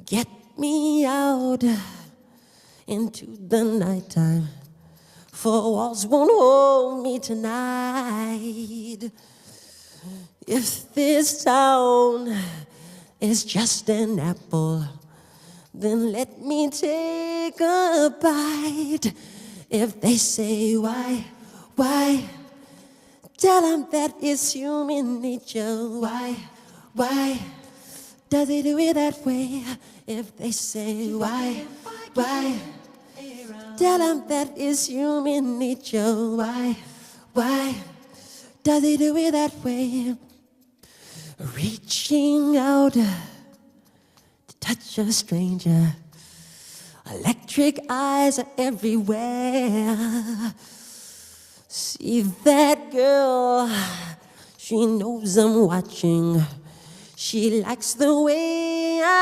Get me out into the nighttime. Four walls won't hold me tonight. If this town is just an apple, then let me take a bite. If they say why, tell them that it's human nature. Why does he do it that way? If they say why, tell them that it's human nature. Why does he do it that way? Reaching out to touch a stranger. Electric eyes are everywhere. See that girl, she knows I'm watching. She likes the way